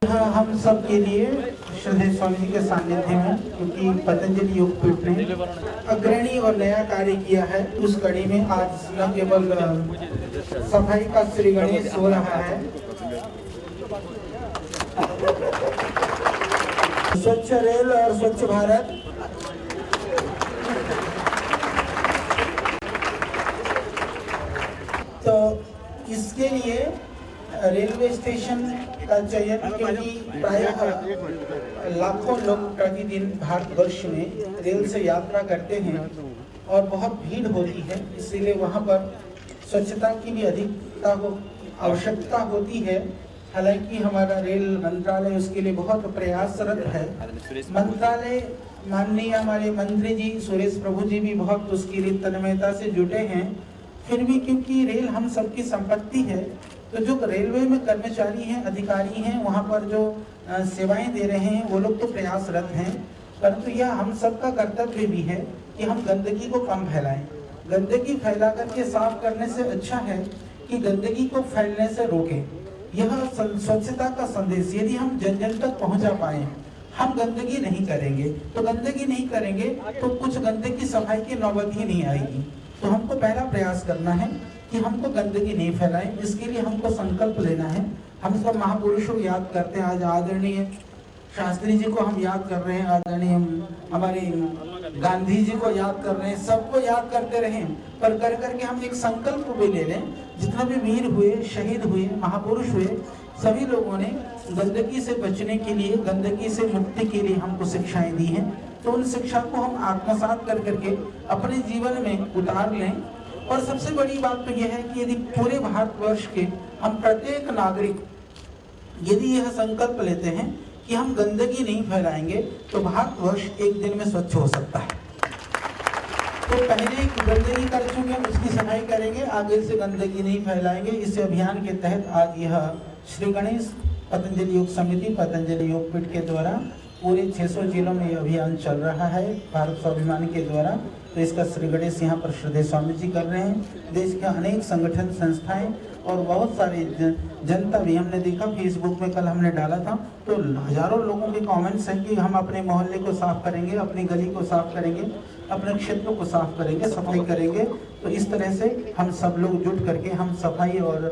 यह हम सब के लिए श्रद्धेय स्वामी जी के सानिध्य में, क्योंकि पतंजलि योगपीठ ने अग्रणी और नया कार्य किया है, उस कड़ी में आज न केवल सफाई का श्री गणेश हो रहा है, स्वच्छ रेल और स्वच्छ भारत तो इसके लिए रेलवे स्टेशन का चयन, क्योंकि प्रायः लाखों लोग प्रतिदिन भारतवर्ष में रेल से यात्रा करते हैं और बहुत भीड़ होती है, इसीलिए वहाँ पर स्वच्छता की भी आवश्यकता होती है। हालांकि हमारा रेल मंत्रालय उसके लिए बहुत प्रयासरत है। मंत्रालय माननीय हमारे मंत्री जी सुरेश प्रभु जी भी बहुत उसके लिए तन्मयता से जुटे हैं। फिर भी क्योंकि रेल हम सबकी संपत्ति है, तो जो रेलवे में कर्मचारी हैं, अधिकारी हैं, वहाँ पर जो सेवाएं दे रहे हैं वो लोग तो प्रयासरत हैं, परंतु यह हम सबका कर्तव्य भी है कि हम गंदगी को कम फैलाएं। गंदगी फैला करके साफ करने से अच्छा है कि गंदगी को फैलने से रोकें। यह स्वच्छता का संदेश यदि हम जन जन तक पहुंचा पाए, हम गंदगी नहीं करेंगे तो गंदगी नहीं करेंगे तो कुछ गंदगी सफाई की नौबत ही नहीं आएगी। तो हमको पहला प्रयास करना है कि हमको गंदगी नहीं फैलाएं। इसके लिए हमको संकल्प लेना है। हम सब महापुरुषों को याद करते हैं, आज आदरणीय शास्त्री जी को हम याद कर रहे हैं, आदरणीय हमारे गांधी जी को याद कर रहे हैं, सबको याद करते रहें, पर कर करके हम एक संकल्प भी ले लें। जितना भी वीर हुए, शहीद हुए, महापुरुष हुए, सभी लोगों ने गंदगी से बचने के लिए, गंदगी से मुक्ति के लिए हमको शिक्षाएं दी हैं। तो उन शिक्षा को हम आत्मसात कर करके अपने जीवन में उतार लें। और सबसे बड़ी बात तो यह है कि यदि पूरे भारतवर्ष के हम प्रत्येक नागरिक यदि यह संकल्प लेते हैं कि हम गंदगी नहीं फैलाएंगे, तो भारतवर्ष एक दिन में स्वच्छ हो सकता है। तो पहले गंदगी कर चुके हैं, उसकी सफाई करेंगे, आगे से गंदगी नहीं फैलाएंगे। इस अभियान के तहत आज यह श्री गणेश पतंजलि योग समिति, पतंजलि योगपीठ के द्वारा पूरे 600 जिलों में यह अभियान चल रहा है भारत स्वाभिमान के द्वारा। तो इसका श्री गणेश यहाँ पर श्रद्धेय स्वामी जी कर रहे हैं। देश के अनेक संगठन, संस्थाएं और बहुत सारी जनता भी, हमने देखा फेसबुक में कल हमने डाला था, तो हजारों लोगों के कमेंट्स हैं कि हम अपने मोहल्ले को साफ करेंगे, अपनी गली को साफ करेंगे, अपने क्षेत्रों को साफ करेंगे, सफाई करेंगे। तो इस तरह से हम सब लोग जुट करके हम सफाई और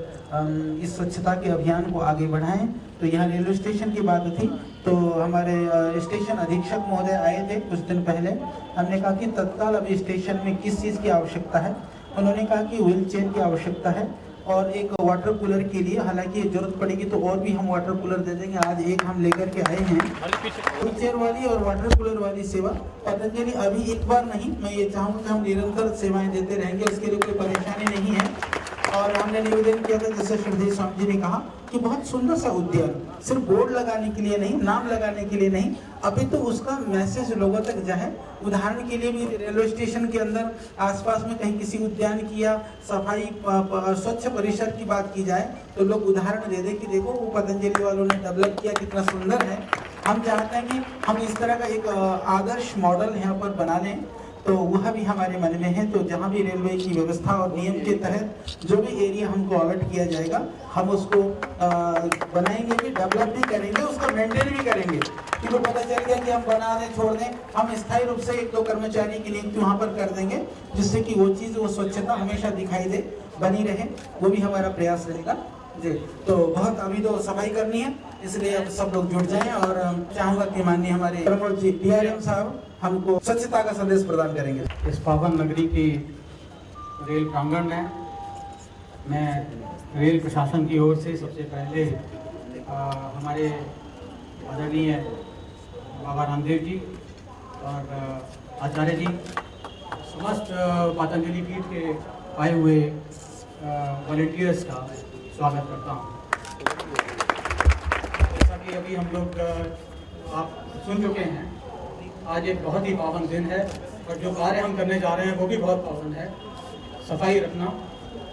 इस स्वच्छता के अभियान को आगे बढ़ाएं। तो यहाँ रेलवे स्टेशन की बात थी, तो हमारे स्टेशन अधीक्षक महोदय आए थे कुछ दिन पहले। हमने कहा कि तत्काल अभी स्टेशन में किस चीज़ की आवश्यकता है। उन्होंने कहा कि व्हील चेयर की आवश्यकता है और एक वाटर कूलर के लिए, हालांकि जरूरत पड़ेगी तो और भी हम वाटर कूलर दे देंगे। आज एक हम लेकर के आए हैं। व्हील चेयर वाली और वाटर कूलर वाली सेवा पतंजलि अभी एक बार नहीं, मैं ये चाहूँगा कि हम निरंतर सेवाएं देते रहेंगे, इसके लिए कोई परेशानी नहीं है। और हमने निवेदन किया था, जैसे श्रद्धेय स्वामी जी ने कहा कि बहुत सुंदर सा उद्यान, सिर्फ बोर्ड लगाने के लिए नहीं, नाम लगाने के लिए नहीं, अभी तो उसका मैसेज लोगों तक जाए। उदाहरण के लिए भी रेलवे स्टेशन के अंदर आसपास में कहीं किसी उद्यान की या सफाई स्वच्छ परिसर की बात की जाए तो लोग उदाहरण दे दें कि देखो वो पतंजलि वालों ने डेवलप किया, कितना सुंदर है। हम चाहते हैं कि हम इस तरह का एक आदर्श मॉडल यहाँ पर बना लें, तो वह भी हमारे मन में है। तो जहाँ भी रेलवे की व्यवस्था और नियम के तहत जो भी एरिया हमको अलॉट किया जाएगा, हम उसको बनाएंगे भी, डेवलप भी करेंगे, उसका मेंटेन भी करेंगे। कि वो पता चल गया कि हम बना दें, छोड़ दें, हम स्थायी रूप से 1-2 कर्मचारी की नियुक्ति वहाँ पर कर देंगे, जिससे कि वो चीज़, वो स्वच्छता हमेशा दिखाई दे, बनी रहे। वो भी हमारा प्रयास रहेगा जी। तो बहुत अभी तो सफाई करनी है, इसलिए अब सब लोग जुट जाएं। और चाहूँगा कि माननीय हमारे प्रमोद जी DRM साहब हमको स्वच्छता का संदेश प्रदान करेंगे। इस पावन नगरी की रेल प्रांगण में मैं रेल प्रशासन की ओर से सबसे पहले हमारे आदरणीय बाबा रामदेव जी और आचार्य जी, समस्त पतंजलि पीठ के आए हुए वॉलंटियर्स का स्वागत करता हूँ। जैसा कि अभी हम लोग आप सुन चुके हैं, आज एक बहुत ही पावन दिन है और जो कार्य हम करने जा रहे हैं वो भी बहुत पावन है, सफाई रखना।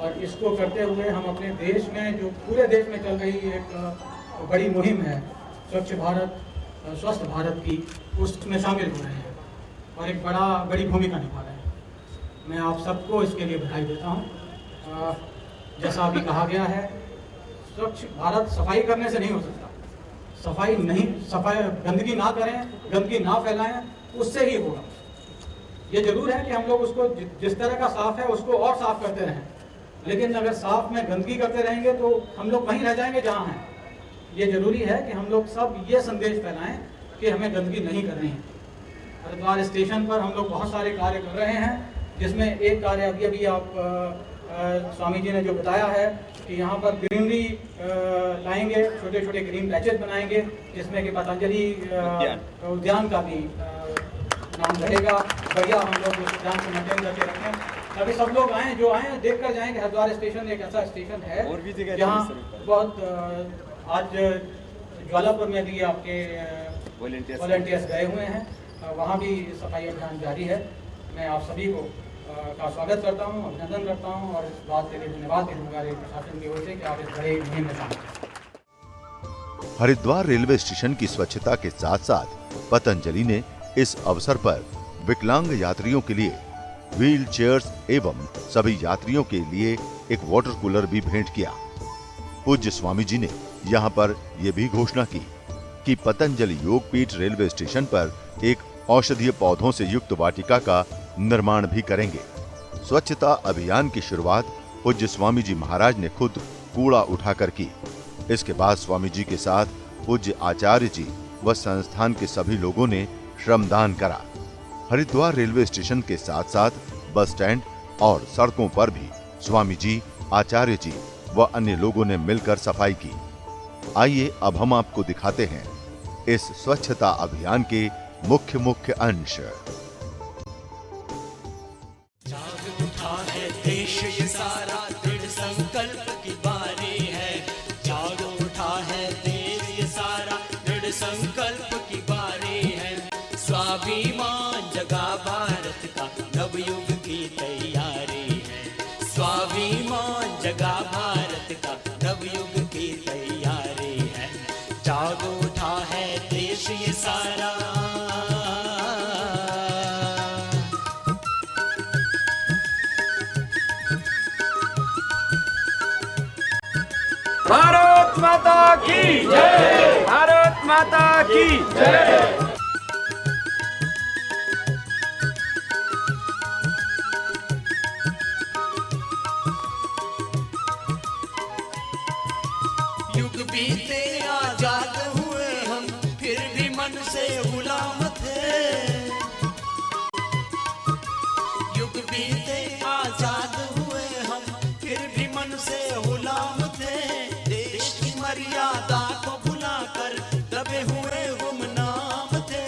और इसको करते हुए हम अपने देश में, जो पूरे देश में चल रही एक बड़ी मुहिम है स्वच्छ भारत, स्वस्थ भारत की, उसमें शामिल हो रहे हैं और एक बड़ी भूमिका निभा रहे हैं। मैं आप सबको इसके लिए बधाई देता हूँ। जैसा अभी कहा गया है, स्वच्छ भारत सफाई करने से नहीं हो सकता, गंदगी ना करें, गंदगी ना फैलाएं, उससे ही होगा। ये जरूर है कि हम लोग उसको जिस तरह का साफ है उसको और साफ करते रहें, लेकिन अगर साफ में गंदगी करते रहेंगे तो हम लोग वहीं रह जाएंगे जहाँ हैं। ये जरूरी है कि हम लोग सब ये संदेश फैलाएं कि हमें गंदगी नहीं करनी है। हरिद्वार स्टेशन पर हम लोग बहुत सारे कार्य कर रहे हैं, जिसमें एक कार्य अभी आप स्वामी जी ने जो बताया है कि यहाँ पर ग्रीनरी लाएंगे, छोटे छोटे ग्रीन पैचेस बनाएंगे, जिसमें कि पतंजलि उद्यान का भी नाम रहेगा। बढ़िया हम लोग उस उद्यान को मेंटेन करके रखें, ताकि सब लोग आएँ, जो आएँ देख कर जाएँ कि हरिद्वार स्टेशन एक ऐसा स्टेशन है जहाँ बहुत आज ज्वालापुर में भी आपके वॉलंटियर्स गए हुए हैं, वहाँ भी सफाई अभियान जारी है। मैं आप सभी को का स्वागत करता हूँ, अभिनंदन करता हूँ और इस बात के लिए धन्यवाद दूंगा रेल प्रशासन की ओर से कि आप इस बड़े मुहिम में शामिल। हरिद्वार रेलवे स्टेशन की स्वच्छता के साथ साथ पतंजलि ने इस अवसर पर विकलांग यात्रियों के लिए व्हील चेयर्स एवं सभी यात्रियों के लिए एक वाटर कूलर भी भेंट किया। पूज्य स्वामी जी ने यहाँ पर यह भी घोषणा की कि पतंजलि योगपीठ रेलवे स्टेशन पर एक औषधीय पौधों से युक्त वाटिका का निर्माण भी करेंगे। स्वच्छता अभियान की शुरुआत पूज्य स्वामी जी महाराज ने खुद कूड़ा उठाकर की। इसके बाद स्वामी जी के साथ पूज्य आचार्य जी व संस्थान के सभी लोगों ने श्रमदान करा। हरिद्वार रेलवे स्टेशन के साथ साथ बस स्टैंड और सड़कों पर भी स्वामी जी, आचार्य जी व अन्य लोगों ने मिलकर सफाई की। आइए अब हम आपको दिखाते हैं इस स्वच्छता अभियान के मुख्य अंश। देश ये सारा दृढ़ संकल्प की बारी है। जागो उठा है देश ये सारा दृढ़ संकल्प की बारी है। स्वाभिमान जगा भारत का नवयुग की तैयारी है। स्वाभिमान जगा भारत का नवयुग की तैयारी है। जागो उठा है देश ये सारा। भारत माता की जय, भारत माता की जय। युग बीते आजाद हुए हम, फिर भी मन से गुलाम थे। युग बीते आजाद हुए हम, फिर भी मन से गुलाम थे। देश की मर्यादा को भुलाकर दबे हुए गुमनाम थे।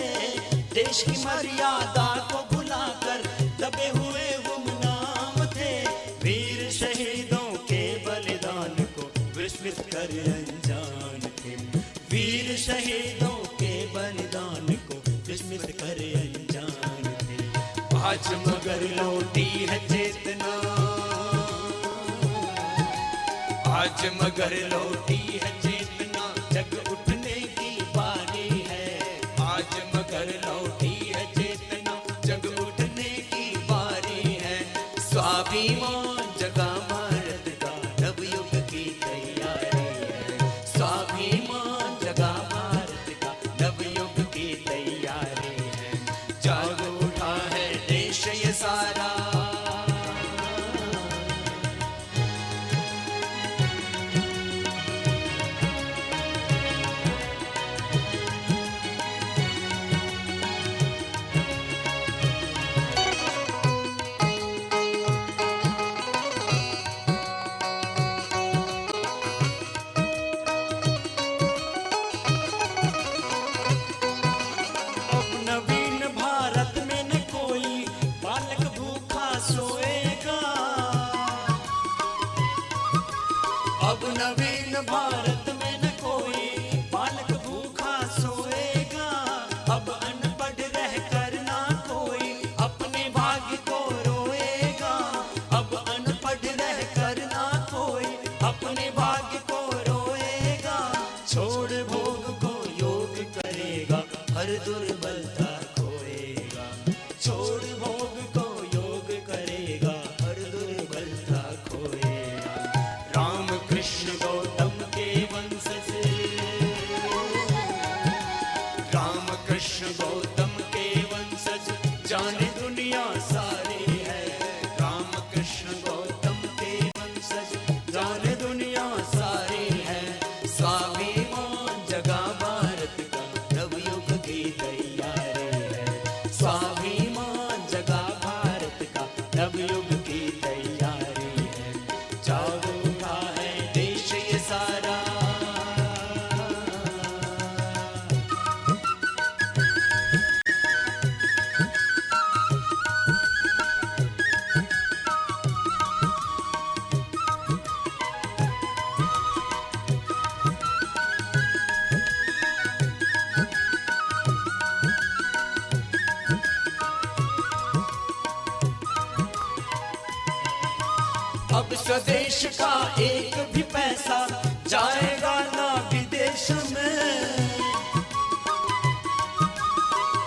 देश की मर्यादा को भुलाकर दबे हुए गुमनाम थे। वीर शहीदों के बलिदान को विस्मृत कर अनजान थे। वीर शहीदों के बलिदान को विस्मृत कर अनजान थे। आज मगर लौटी है चेतना, आज मगर लौटी है चेतना, जग उठने की बारी है। आज मगर लौटी है चेतना, जग उठने की बारी है। स्वाभिमान जगा भारत का नवयुग की तैयारी है। स्वाभिमान जगा भारत का नवयुग की तैयारी है। जागो उठा है देश ये सारा। अब नवीन भारत में न कोई बालक भूखा सोएगा। अब नवीन भारत में न कोई बालक भूखा सोएगा। अब अनपढ़ रहकर ना कोई अपने भाग्य को रोएगा। अब अनपढ़ रहकर ना कोई अपने भाग्य को रोएगा। छोड़ भोग को योग करेगा, हर दुर्बलता खोएगा। छोड़ भोग को योग करेगा, हर दुर्बलता खोएगा। राम कृष्ण गौतम के वंश से स्वदेश का एक भी पैसा जाएगा ना विदेश में।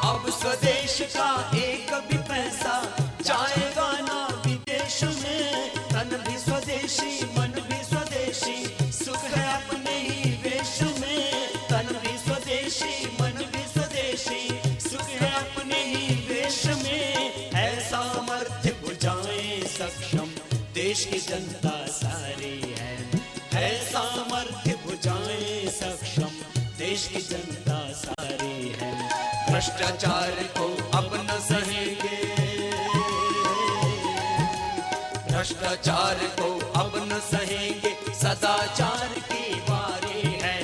अब स्वदेश का एक भी पैसा जाएगा ना विदेश में। तन भी स्वदेशी मन भी स्वदेशी सुख है अपने ही वेश में। तन भी स्वदेशी मन भी स्वदेशी सुख है अपने ही वेश में। है सामर्थ्य बुझाएं सक्षम देश की जनता सारी है सामर्थ्य बुझाएं सक्षम देश की जनता सारी है। भ्रष्टाचार को अब न सहेंगे, भ्रष्टाचार को अब न सहेंगे, सदाचार की बारी है।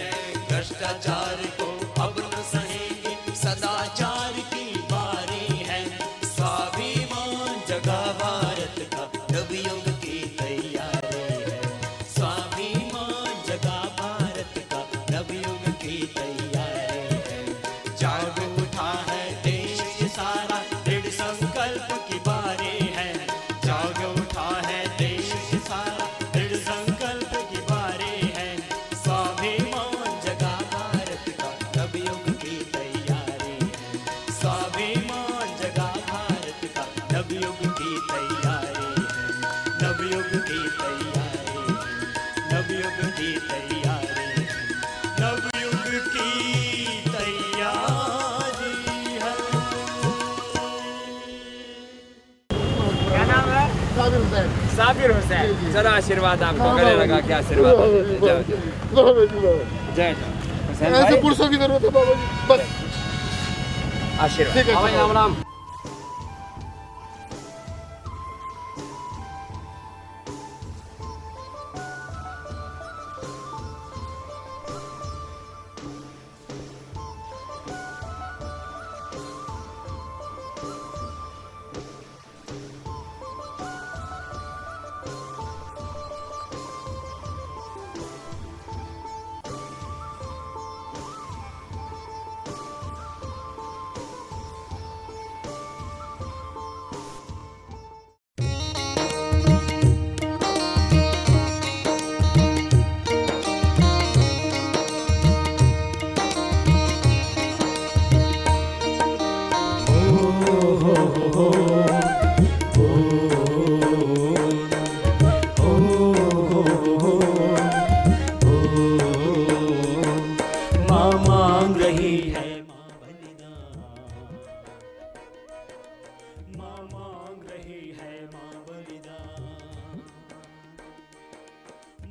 भ्रष्टाचार को अब न सहेंगे, सदाचार की बारी है। स्वाभिमान जगा भारत का नवयुग की तैयारी है। स्वाभिमान जगा भारत का नवयुग की तैयारी है। जाग उठा है देश ये सारा, दृढ़ संकल्प की बारी है। जाग उठा है देश ये सारा, दृढ़ संकल्प की बारी है। स्वाभिमान जगा भारत का नवयुग की तैयारी है। स्वाभिमान जगा भारत का नवयुग की तैयारी है। नवयुग की तैयारी है। नवयुग की तैयारी है। नवयुग की तैयारी है। क्या नाम है? साबिर हुसैन। साबिर हुसैन। चलो आशीर्वाद आपको गले लगा के आशीर्वाद। जय जय हुसैन ऐसे भाई, पुरुषों की जरूरत है बाबा जी, बस आशीर्वाद। ठीक है, हाँ भाई, राम राम। माँ मांग रही है माँ बलिदान। माँ मांग रही है माँ बलिदान।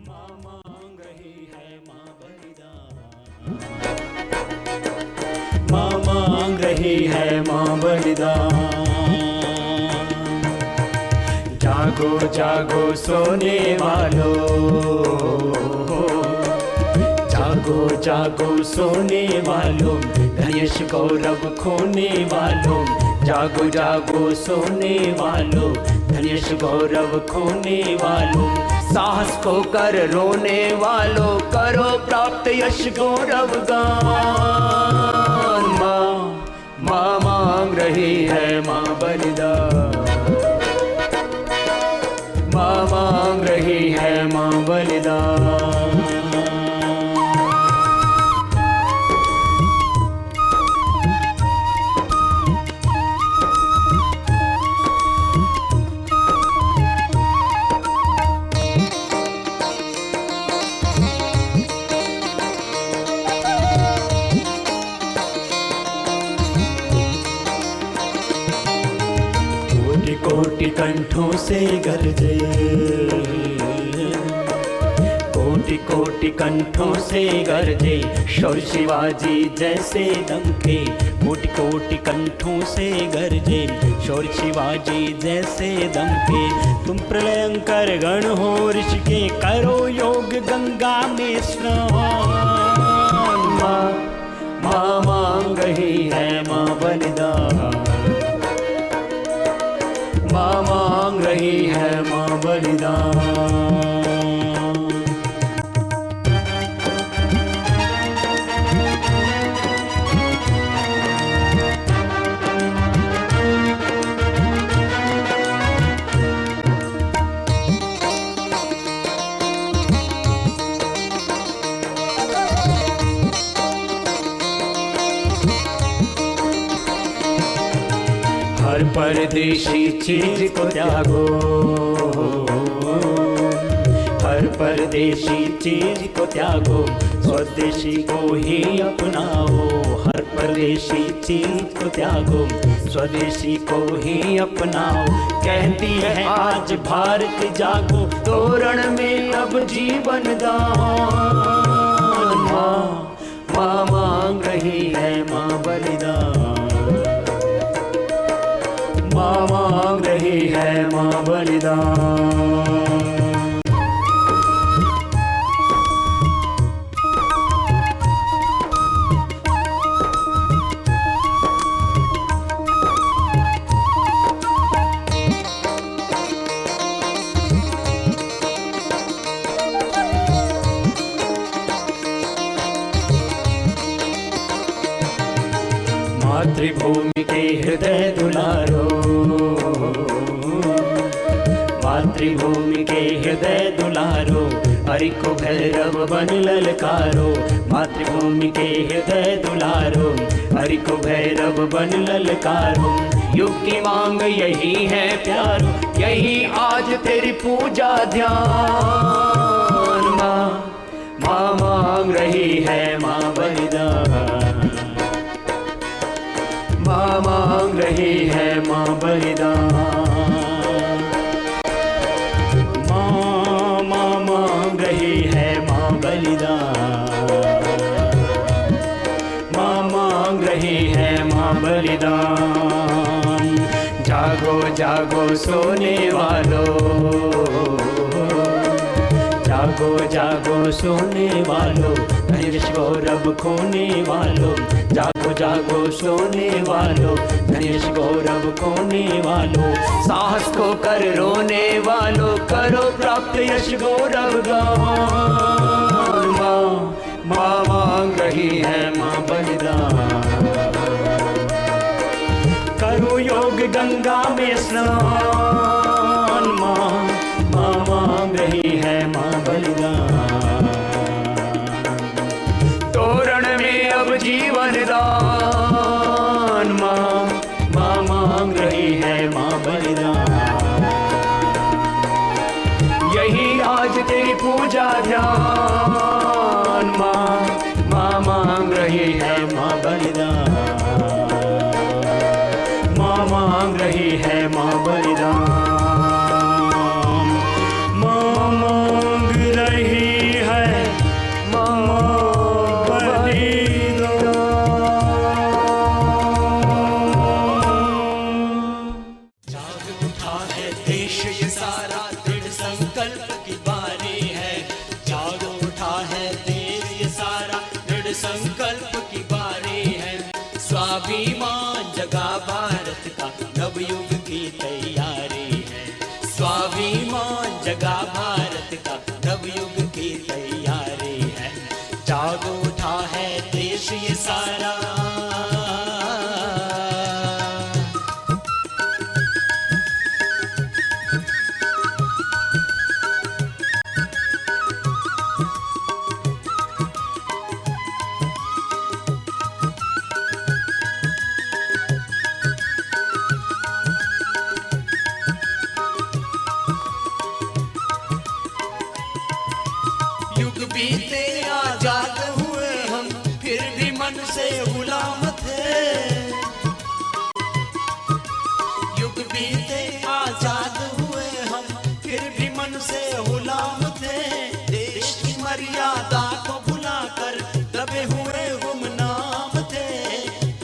माँ मांग रही है माँ बलिदान। माँ मांग रही है माँ बलिदान। जागो जागो सोने वालों, जागो जागो सोने वालों, धैर्य गौरव खोने वालों। जागो जागो सोने वालों, धैर्य गौरव खोने वालों। साहस को कर रोने वालों, करो प्राप्त यश गौरव गान। माँ माँ मांग रही है माँ बलिदान। माँ मांग रही है माँ बलिदान। कोटि कोटि कंठों से गरजे, कोटि कोटि कंठों से गरजे, शौर्य शिवाजी जैसे दमके। कोटि कोटि कंठों से गरजे, शौर्य शिवाजी जैसे दमके। तुम प्रलयंकर गण हो ऋषि के, करो योग गंगा में स्नान। माँ माँ मांग रही है माँ बलिदान। माँ मांग रही है माँ बलिदान। परदेशी चीज को त्यागो, हर परदेशी चीज को त्यागो, स्वदेशी को ही अपनाओ। हर परदेशी चीज को त्यागो, स्वदेशी को ही अपनाओ। कहती है आज भारत जागो, तोरण में अब जीवन दान। माँ मांग रही है माँ बलिदान, माँ मांग रही है माँ बलिदान। मातृभूमि के हृदय दुलारो, मातृभूमि के हृदय दुलारो, हरि को भैरव बन ललकारो। मातृभूमि के हृदय दुलारो, हरि को भैरव बन ललकारो। युग की मांग यही है प्यारो, यही आज तेरी पूजा ध्यान। माँ मांग रही है माँ बलिदान, माँ मांग रही है माँ बलिदान। माँ मांग रही है माँ बलिदान, माँ मांग रही है माँ बलिदान। जागो जागो सोने वालों, जागो जागो सोने वालों, धनुष गौरव खोने वालों। जागो जागो सोने वालों, धनुष गौरव खोने वालों। साहस को कर रोने वालों, करो प्राप्त यश गौरव गान। माँ मांग रही है माँ बलिदान, करो योग गंगा में स्नान। माँ मांग रही है माँ बलिदान, तोरण में अब जीवन दान। माँ मांग रही है माँ बलिदान, यही आज तेरी पूजा ध्यान। माँ मांग रही है माँ बलिदान, माँ मांग रही है माँ बलिदान। माँ मांग रही है माँ बलिदान। जाग उठा है देश ये सारा, दृढ़ संकल्प की बारी है। जाग उठा है देश ये सारा, दृढ़ संकल्प की बारी है। स्वाभिमान जगा भारत का, नवयुग की तैयारी है। स्वाभिमान जगा भारत का, नवयुग की तैयारी है। जाग उठा है देश ये सारा। युग बीते आजाद हुए हम, फिर भी मन से गुलाम थे। युग बीते आजाद हुए हम, फिर भी मन से गुलाम थे। देश की मर्यादा को भुलाकर दबे हुए गुमनाम थे।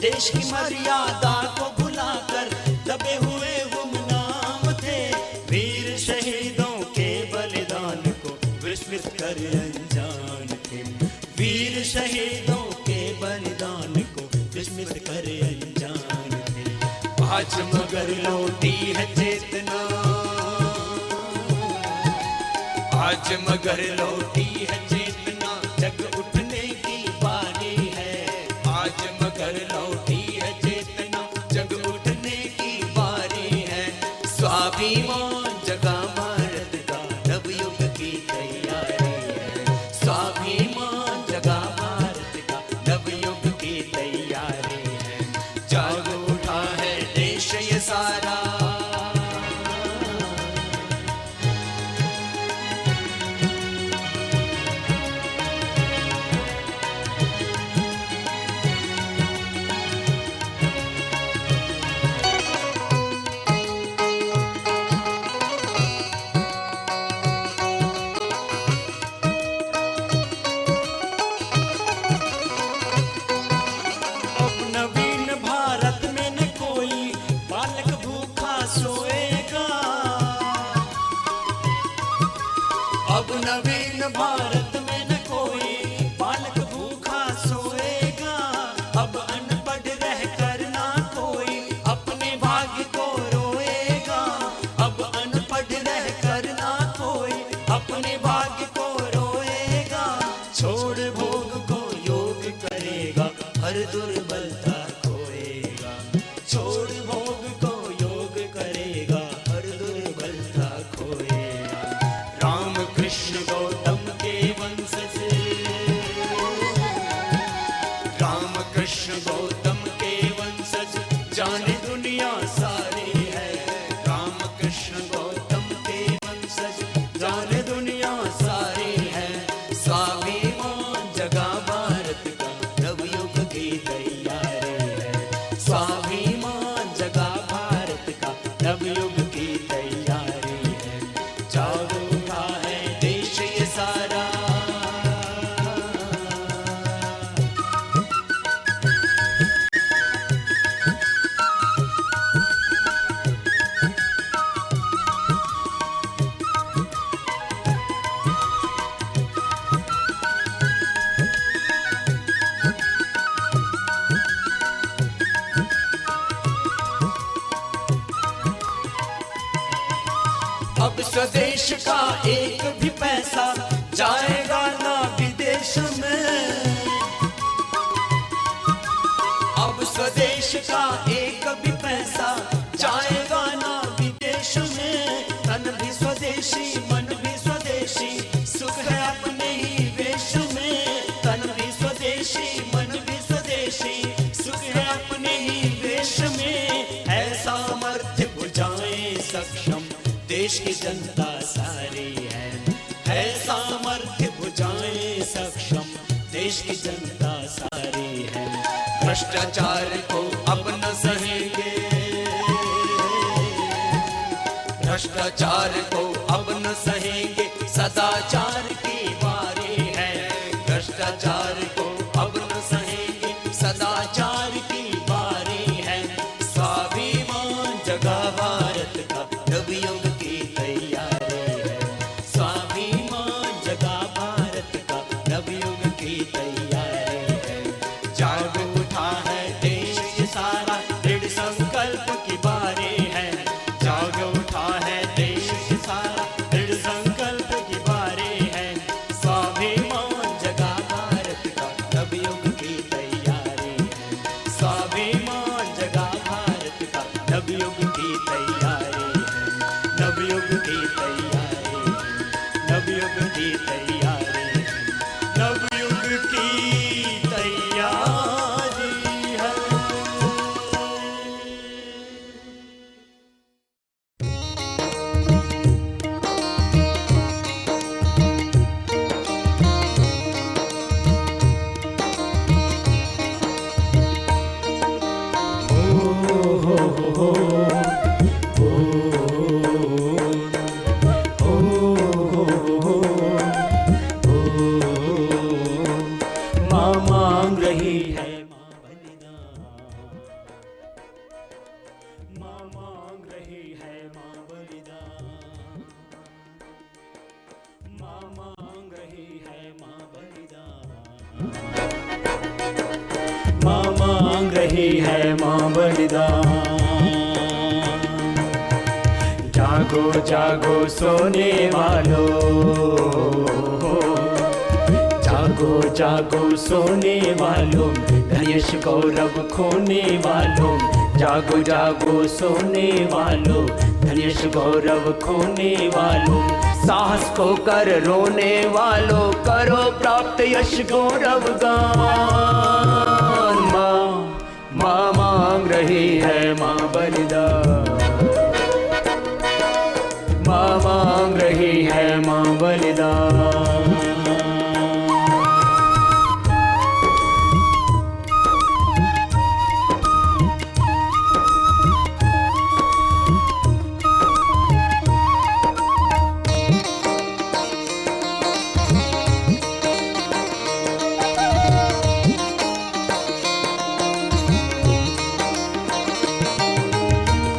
देश की मर्यादा को भुलाकर दबे हुए गुमनाम थे। वीर शहीदों के बलिदान को विस्मृत कर अनजान थे। वीर शहीदों के बलिदान को विस्मृत कर अनजान थे। आज मगर लौटी है चेतना, आज मगर लौटी है चेतना, जग उठने की बारी है। आज मगर लौटी है चेतना, जग उठने की बारी है। स्वाभिमान जगा भारत का, नवयुग की तैयारी है। स्वाभिमान जगा भारत का, नवयुग की तैयारी है। जाग उठा है देश ये सारा, छोड़ भोग को योग करेगा, हर दुर्बलता खोएगा। छोड़ भोग को योग करेगा, हर दुर्बलता खोएगा। राम कृष्ण गौतम के वंश से, राम कृष्ण गौतम के वंशज जाने दुनिया सारी है। राम कृष्ण गौतम के वंशज जाने दुनिया सारी है। स्वाभिमान जगा भारत का, नवयुग की तैयारी है। स्वाभिमान जगा भारत का, नवयुग की तैयारी है। जाग उठा है देश ये सारा, अब स्वदेश का एक भी पैसा जाएगा ना विदेश में। अब स्वदेश का एक भी पैसा जाएगा ना विदेश में। तन भी स्वदेशी, मन भी स्वदेशी, सुख है अपने ही वेश में। तन भी स्वदेशी, मन भी स्वदेशी, सुख है अपने ही वेश में। ऐसा सामर्थ्य भुजाएं सक्षम, देश की जनता सारी है सामर्थ्य भुजाएं सक्षम, देश की जनता सारी है। भ्रष्टाचार को अब न सहेंगे, भ्रष्टाचार को अब न सहेंगे, सदाचार की बारी है। भ्रष्टाचार को अब न सहेंगे, सदाचार की बारी है। स्वाभिमान जगा भारत का, नवयुग की तैयारी है। स्वाभिमान जगा भारत का, नवयुग की तैयारी है। जाग उठा है देश ये सारा, दृढ़ संकल्प की बारी है। जाग उठा है देश ये सारा, दृढ़ संकल्प की बारी है। स्वाभिमान जगा भारत का, नवयुग की तैयारी है। स्वाभिमान जगा भारत का, नवयुग की तैयारी है। नवयुग की तैयारी है, नवयुग की तैयारी है, नवयुग की तैयारी है। माँ मांग रही है माँ बलिदान, माँ मांग रही है माँ बलिदान, माँ मांग रही है माँ बलिदान, माँ मांग रही है माँ बलिदान। जागो जागो सोने वालों, जागो जागो सोने वालों, धनेश गौरव खोने वालों। जागो जागो सोने वालों, धनेश गौरव खोने वालों। साहस को कर रोने वालों, करो प्राप्त यश गौरव गान। माँ माँ मांग रही है माँ बलिदान, माँ मांग रही है माँ बलिदान।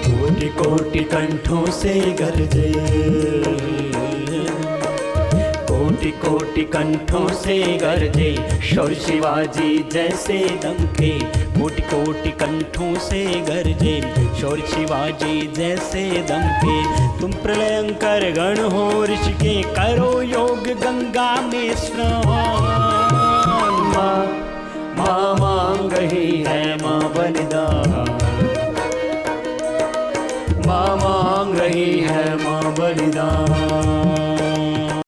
कोटि कोटि कंठों से गरजे, कोटि कोटि कंठों से गरजे, शौर्य शिवाजी जैसे दमके। कोटि कोटि कंठों से गरजे, शौर्य शिवाजी जैसे दमके। तुम प्रलयंकर गण हो ऋषि के, करो योग गंगा में स्नान। माँ मांग रही है माँ बलिदान, माँ मांग रही है माँ बलिदान।